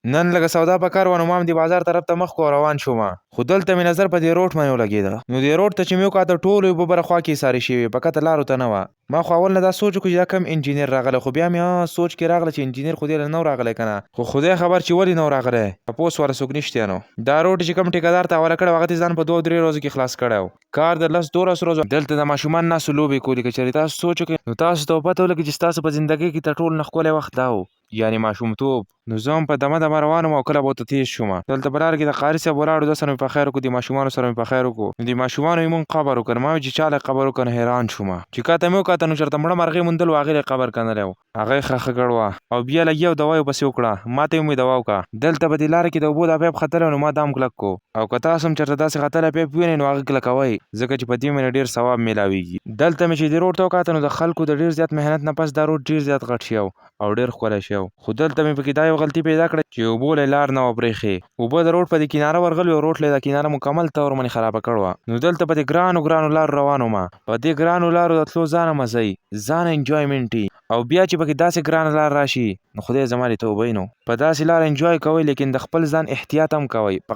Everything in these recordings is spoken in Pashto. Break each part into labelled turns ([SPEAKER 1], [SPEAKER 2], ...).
[SPEAKER 1] نن لږه سودا په کار وه نو ما هم د بازار طرف ته مخ کو روان شوم خو دلته مې نظر په دې روډ باندې ولګېده نو دې روډ ته چې مې وکاته ټولو یې په بره خوا کې ایسارې شوې په کته لارو ته نه وه ما خو اول نه دا سوچ وکړو چې دا کم انجینر راغلی خو بیا مې سوچ کې راغله چې انجینر خو دې له نو راغلی که نه خو خدای خبر چې ولې نو راغلی تپوس ورته څوک نشته نو دا روډ چې کوم ټیکهدار ته حواله کړی و هغه ته ځان په 2-3 ورځو کې خلاص کړی و کار د 10-12 ورځو دلته د ماشومان ناسو لوبې کولې که چېرې تاسو سوچ وکړئ نو تاسو ته پته ولګي چې ستاسو په زندګۍ کې تر ټولو نه ښکلی وخت دا و یعنې ماشومتوب نو زه هم په دمه روان وم او کله به ورته تېز شوم دلته په لاره کې د قاري صاحب ولاړ و ده سره مې په خیر وکړو د ماشومانو سره مې په خیر وکړو نو د ماشومانو یې مونږ قبر وکړ ما ویل چې چا له قبر وکړ نو حیران شوم چې کاته مې وکاته نو چېرته مړه مرغۍ موندل و هغې له قبر کنلی و هغه یې خښه کړ وه او بیا لګي او دوا یې پسې وکړه ما ته یې دوا وکړه دلته په دې لاره کې د اوبو دا پیپ ختلی نو ما دا هم کلک کو او که تاسو هم چېرته داسې ختلی پیپ ووینئ نو هغه کلکوئ ځکه چې په دې باندې ډېر ثواب میلاویږي دلته مې چې دې روډ ته وکاته نو د خلکو د ډېر زیات محنت نه پس دا روډ ډېر زیات غټ شوی او ډېر ښکلی شوی خو دلته مې پکې دا یو غلطي پیدا کړه چې اوبو له لار نه وه پرېښې اوبه د روډ په دې کناره ورغلي او روډ له دا کناره مکمل طور باندې خرابه کړې وه نو دلته په دې ګرانو لارو روان وم په دې ګرانو لارو د تلو ځانه مزه ځانه انجویمنټ او بیا چې پکې داسې ګرانه لار راشي نو خدای زما دې توبه نو په داسې لار انجوی کوئ لیکن د خپل ځان احتیاط هم کوئ په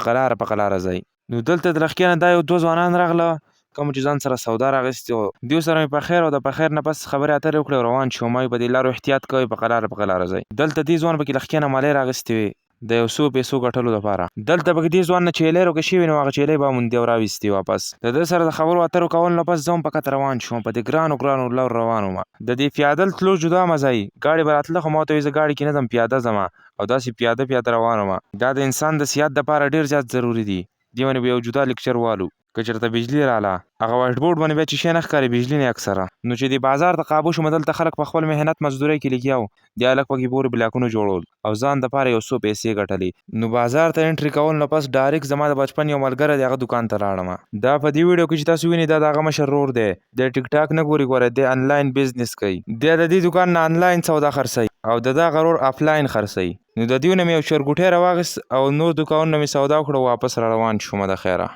[SPEAKER 1] قلاره ځئ نو دلته د لښکۍ نه دا یو 2 ځوانان راغله کوم چې ځان سره سودا راغستې وه دوی سره مې په خیر او د په خیر نه پس خبرې اترې وکړې او روان شوم په دې لارو احتیاط کوئ په قلاره ځئ دلته دې ځوان پکې لښکۍ نه مالۍ راغستې وې د یو څو پیسو ګټلو لپاره دلته پکې دې ځوان نه چیلۍ روکه شوې نو هغه چیلۍ به موندې او راویستې واپس د ده سره د خبرو اترو کولو نه پس زه هم په کته روان شوم په دې ګرانو لارو روان وم د دې پیادل تلو جدا مزه ګاډي به راتله خو ما ورته وایي زه ګاډي کې نه ځم پیاده ځم او داسې پیاده روان وم دا د انسان د صحت دپاره ډېر زیات ضروري دي دې باندې به یو جدا لیکچر والو که چېرته بجلي راله هغه وایټ بورډ باندې بیا چې شی نه ښکاري بجلي نه اکثره نو چې د بازار ته قابو شوم دلته خلک په خپل محنت مزدورۍ کې لګیا وو د هلک پکې پورې بلاکونه جوړول او ځان دپاره یو څو پیسې ګټلې نو بازار ته انټري کول نه پس ډایرکټ زما د بچپن یو ملګری دی هغه دوکان ته لاړم دا په دې ویډیو کې چې تاسو وینئ دا د هغه مشر رور دی د ټیک ټاک نه ګورئ دی انلاین بزنس کوي دی د دې دوکان نه انلاین سودا خرڅوي او د دغه رور آفلاین خرڅوي نو د دې نه مې یو چرګوټی راواخیست او نور دوکانونه مې سودا وکړه واپس را روان شوم د خیره